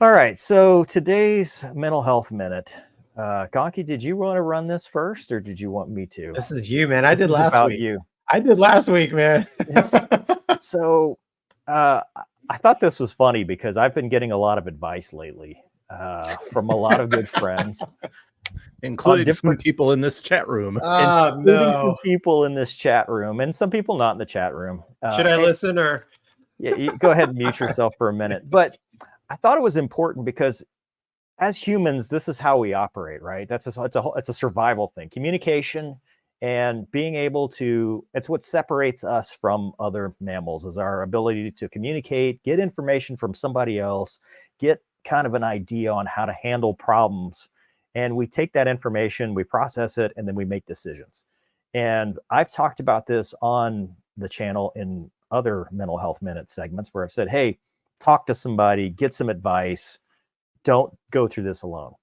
All right. So today's mental health minute. Gonky, did you want to run this first or did you want me to? This is you, man. I This did is last about week. you. I did last week, man. Yes. So I thought this was funny because I've been getting a lot of advice lately from a lot of good friends, including some people in this chat room. Oh, including some no. people in this chat room and some people not in the chat room. Should I listen or? Yeah, you go ahead and mute yourself for a minute. But I thought it was important because as humans, this is how we operate, right? It's a survival thing. Communication and being able to, it's what separates us from other mammals is our ability to communicate, get information from somebody else, get kind of an idea on how to handle problems. And we take that information, we process it, and then we make decisions. And I've talked about this on the channel in other mental health minute segments where I've said, hey, talk to somebody, get some advice, don't go through this alone.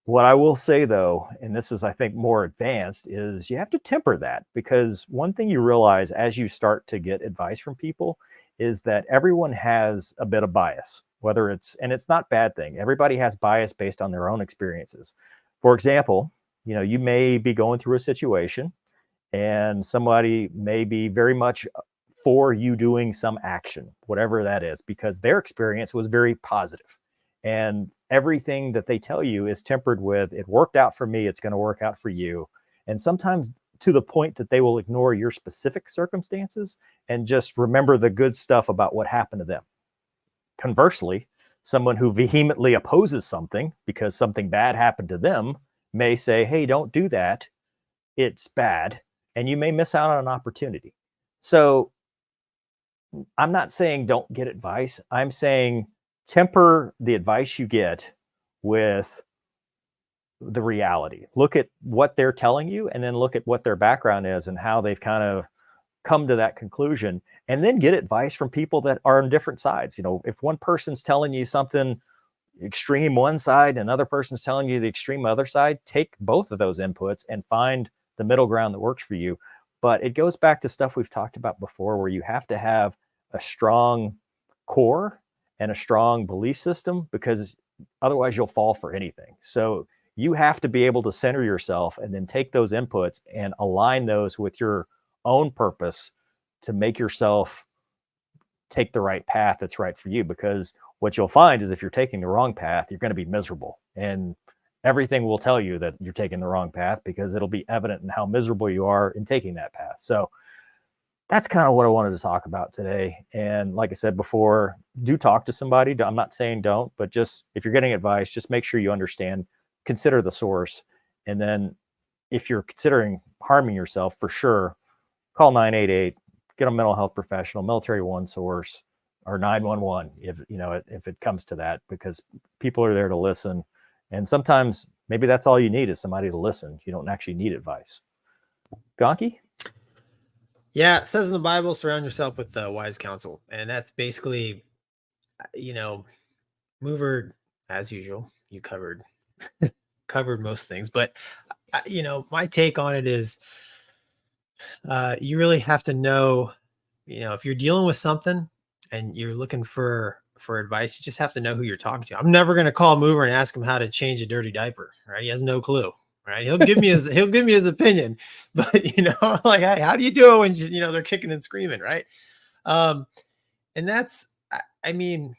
What I will say though, and this is I think more advanced, is you have to temper that, because one thing you realize as you start to get advice from people is that everyone has a bit of bias, whether and it's not a bad thing. Everybody has bias based on their own experiences. For example, you may be going through a situation and somebody may be very much for you doing some action, whatever that is, because their experience was very positive. And everything that they tell you is tempered with, it worked out for me, it's going to work out for you. And sometimes to the point that they will ignore your specific circumstances and just remember the good stuff about what happened to them. Conversely, someone who vehemently opposes something because something bad happened to them may say, hey, don't do that, it's bad, and you may miss out on an opportunity. So I'm not saying don't get advice. I'm saying temper the advice you get with the reality. Look at what they're telling you and then look at what their background is and how they've kind of come to that conclusion, and then get advice from people that are on different sides. If one person's telling you something extreme one side and another person's telling you the extreme other side, take both of those inputs and find the middle ground that works for you. But it goes back to stuff we've talked about before, where you have to have a strong core and a strong belief system, because otherwise you'll fall for anything. So you have to be able to center yourself and then take those inputs and align those with your own purpose to make yourself take the right path that's right for you. Because what you'll find is if you're taking the wrong path, you're going to be miserable. And everything will tell you that you're taking the wrong path because it'll be evident in how miserable you are in taking that path. So that's kind of what I wanted to talk about today. And like I said before, do talk to somebody. I'm not saying don't, but just if you're getting advice, just make sure you understand, consider the source. And then if you're considering harming yourself, for sure, call 988, get a mental health professional, Military One Source, or 911 if it comes to that, because people are there to listen. And sometimes maybe that's all you need is somebody to listen. You don't actually need advice. Gonky? Yeah, it says in the Bible, surround yourself with wise counsel. And that's basically, Mover, as usual, you covered most things. But, my take on it is you really have to know, if you're dealing with something and you're looking for advice, you just have to know who you're talking to. I'm never going to call Mover and ask him how to change a dirty diaper, right? He has no clue, right? He'll give me his opinion, but like, hey, how do you do it when they're kicking and screaming, right? And that's, I mean,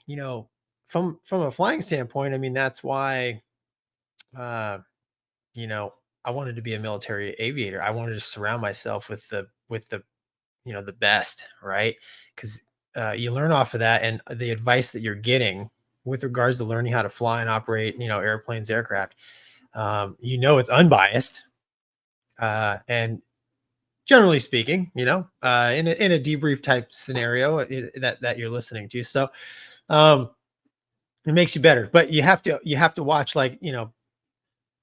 from a flying standpoint, I mean, that's why I wanted to be a military aviator. I wanted to surround myself with the the best, right? Because you learn off of that, and the advice that you're getting with regards to learning how to fly and operate, airplanes, aircraft, it's unbiased, and generally speaking, in a debrief type scenario that you're listening to. So it makes you better, but you have to watch, like,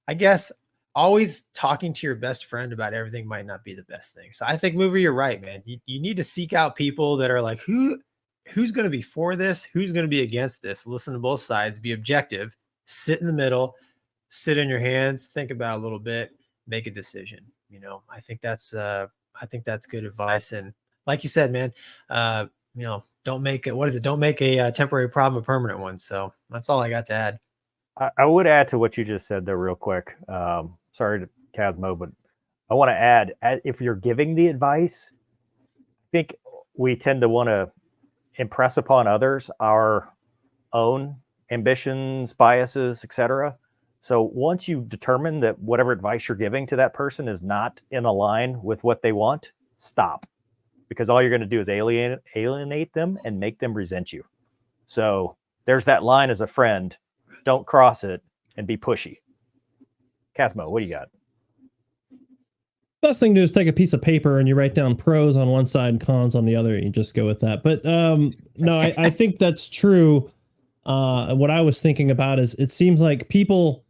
I guess always talking to your best friend about everything might not be the best thing. So I think, Mover, you're right, man. You need to seek out people that are like, who's going to be for this? Who's going to be against this? Listen to both sides, be objective, sit in the middle, sit in your hands, think about it a little bit, make a decision. I think that's good advice. And like you said, man, don't make it. What is it? Don't make a temporary problem a permanent one. So that's all I got to add. I would add to what you just said, though, real quick. Sorry to Casmo, but I want to add, if you're giving the advice, I think we tend to want to impress upon others our own ambitions, biases, etc. So once you determine that whatever advice you're giving to that person is not in a line with what they want, stop. Because all you're going to do is alienate them and make them resent you. So there's that line as a friend. Don't cross it and be pushy. Casmo, what do you got? Best thing to do is take a piece of paper and you write down pros on one side and cons on the other, and you just go with that. But no, I think that's true. What I was thinking about is it seems like people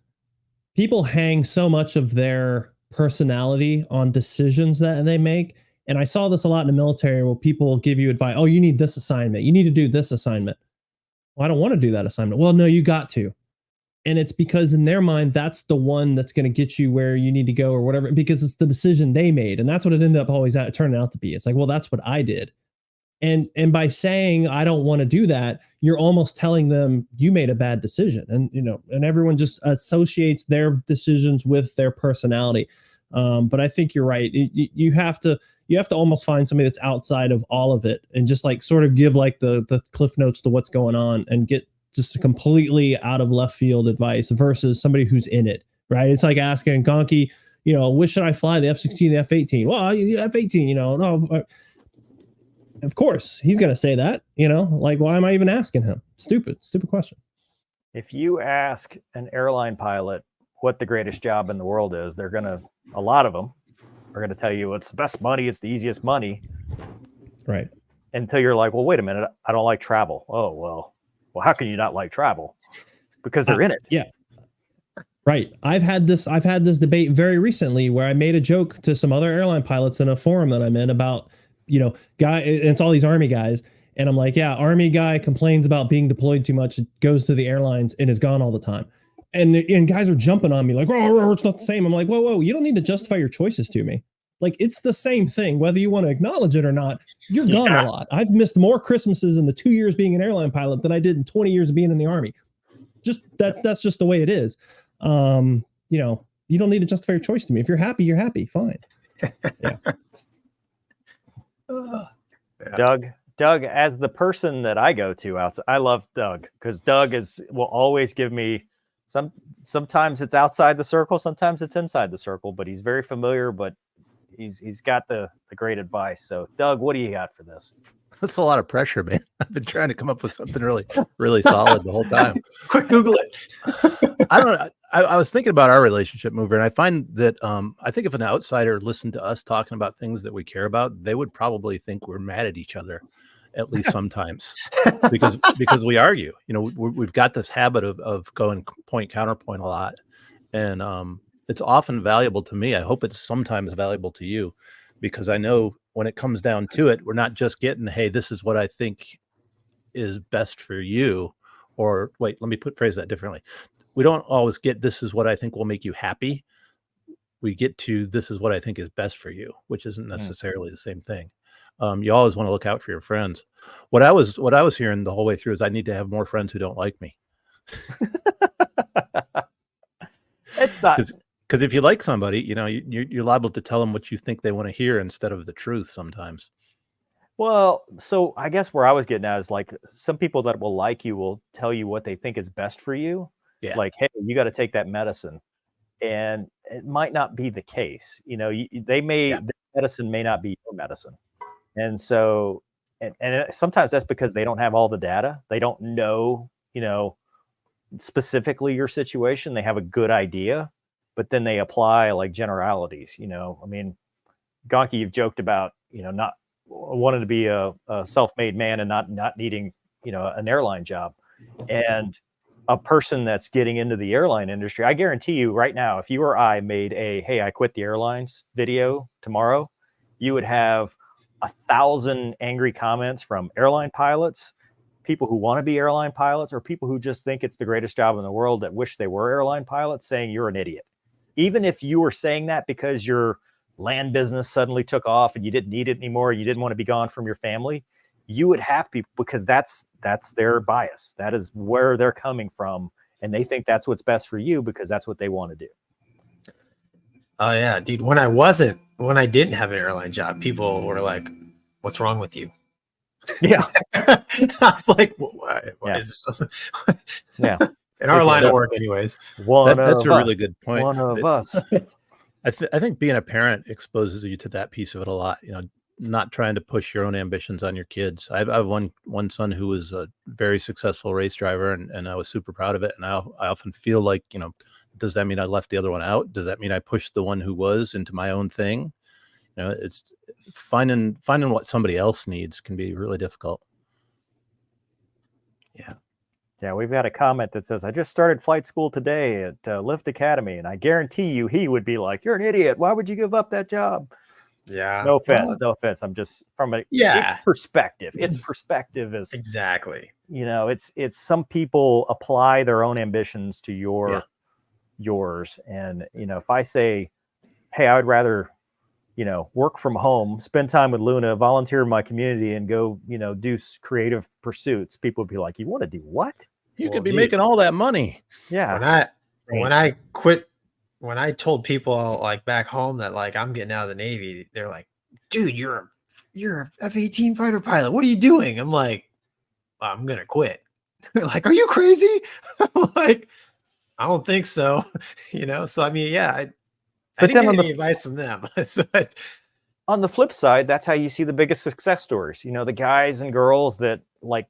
hang so much of their personality on decisions that they make. And I saw this a lot in the military where people give you advice. Oh, you need this assignment. You need to do this assignment. Well, I don't want to do that assignment. Well, no, you got to. And it's because in their mind, that's the one that's going to get you where you need to go or whatever, because it's the decision they made. And that's what it ended up always turning out to be. It's like, well, that's what I did. And by saying, I don't want to do that, you're almost telling them you made a bad decision. And, and everyone just associates their decisions with their personality. But I think you're right. You have to almost find somebody that's outside of all of it and just like sort of give like the cliff notes to what's going on and get just a completely out of left field advice versus somebody who's in it, right? It's like asking Gonky, which should I fly, the F-16, the F-18? Well, the F-18, no, of course he's going to say that, like, why am I even asking him? Stupid question. If you ask an airline pilot what the greatest job in the world is, a lot of them are going to tell you it's the best money, it's the easiest money. Right. Until you're like, well, wait a minute, I don't like travel. Oh, well, how can you not like travel? Because they're in it. Yeah. Right. I've had this debate very recently where I made a joke to some other airline pilots in a forum that I'm in about, it's all these Army guys. And I'm like, yeah, Army guy complains about being deployed too much, goes to the airlines and is gone all the time. And guys are jumping on me like, oh, it's not the same. I'm like, whoa, you don't need to justify your choices to me. Like, it's the same thing, whether you want to acknowledge it or not. You're gone a lot. I've missed more Christmases in the 2 years being an airline pilot than I did in 20 years of being in the Army. Just that's just the way it is. You don't need to justify your choice to me. If you're happy, you're happy. Fine. Yeah. Doug, as the person that I go to outside, I love Doug because Doug will always give me sometimes it's outside the circle, sometimes it's inside the circle, but he's very familiar, but he's got the great advice. So Doug, what do you got for this? That's a lot of pressure, man. I've been trying to come up with something really, really solid the whole time. Quick Google it. I don't know. I was thinking about our relationship, Mover, and I find that I think if an outsider listened to us talking about things that we care about, they would probably think we're mad at each other, at least sometimes, because we argue. We've got this habit of going point counterpoint a lot, and it's often valuable to me. I hope it's sometimes valuable to you, because I know when it comes down to it, we're not just getting, hey, this is what I think is best for you, or wait, let me phrase that differently. We don't always get, this is what I think will make you happy. We get to, this is what I think is best for you, which isn't necessarily the same thing. You always want to look out for your friends. What I was hearing the whole way through is I need to have more friends who don't like me. It's not. Because if you like somebody, you're liable to tell them what you think they want to hear instead of the truth sometimes. Well, so I guess where I was getting at is like some people that will like you will tell you what they think is best for you. Yeah. Like, hey, you got to take that medicine. And it might not be the case. The medicine may not be your medicine. And so, sometimes that's because they don't have all the data. They don't know, specifically your situation. They have a good idea, but then they apply like generalities. I mean, Gonky, you've joked about, not wanting to be a self-made man and not needing, an airline job. And a person that's getting into the airline industry, I guarantee you right now, if you or I made a, hey, I quit the airlines video tomorrow, you would have 1,000 angry comments from airline pilots, people who want to be airline pilots, or people who just think it's the greatest job in the world that wish they were airline pilots, saying you're an idiot. Even if you were saying that because your land business suddenly took off and you didn't need it anymore, you didn't want to be gone from your family, you would have people, because that's their bias. That is where they're coming from. And they think that's what's best for you because that's what they want to do. Oh yeah, dude. When I didn't have an airline job, people were like, "What's wrong with you?" Yeah. I was like, "Why Yeah. is this?" Yeah. In our line of work, anyways. That's a really good point. One of us. I think being a parent exposes you to that piece of it a lot. You know, not trying to push your own ambitions on your kids. I have one son who was a very successful race driver, and I was super proud of it. And I often feel like, you know, does that mean I left the other one out? Does that mean I pushed the one who was into my own thing? You know, it's finding what somebody else needs can be really difficult. Yeah, we've got a comment that says, I just started flight school today at Lift Academy, and I guarantee you he would be like, you're an idiot. Why would you give up that job? Yeah. No offense. No offense. I'm just from its perspective. Its perspective is exactly. You know, it's some people apply their own ambitions to yours. And, you know, if I say, hey, I would rather, you know, work from home, spend time with Luna, volunteer in my community, and go, you know, do creative pursuits, people would be like, you want to do what? You could be making all that money. Yeah. When I quit, when I told people like back home that like I'm getting out of the Navy, they're like, dude, you're a F-18 fighter pilot. What are you doing? I'm like, I'm gonna quit. They're like, are you crazy? I'm like, I don't think so. You know, so I mean, yeah, I didn't get any advice from them. So on the flip side, that's how you see the biggest success stories. You know, the guys and girls that like,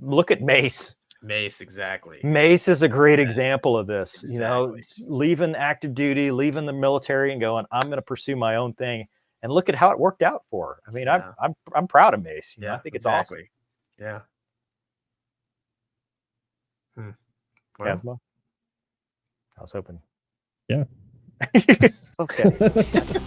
look at Mace. Exactly. Mace is a great example of this. Exactly. You know, leaving active duty, leaving the military, and going, I'm going to pursue my own thing. And look at how it worked out for her. I mean, I'm proud of Mace. You know, I think it's awesome. Yeah. Casmo? I was hoping. Yeah. Okay.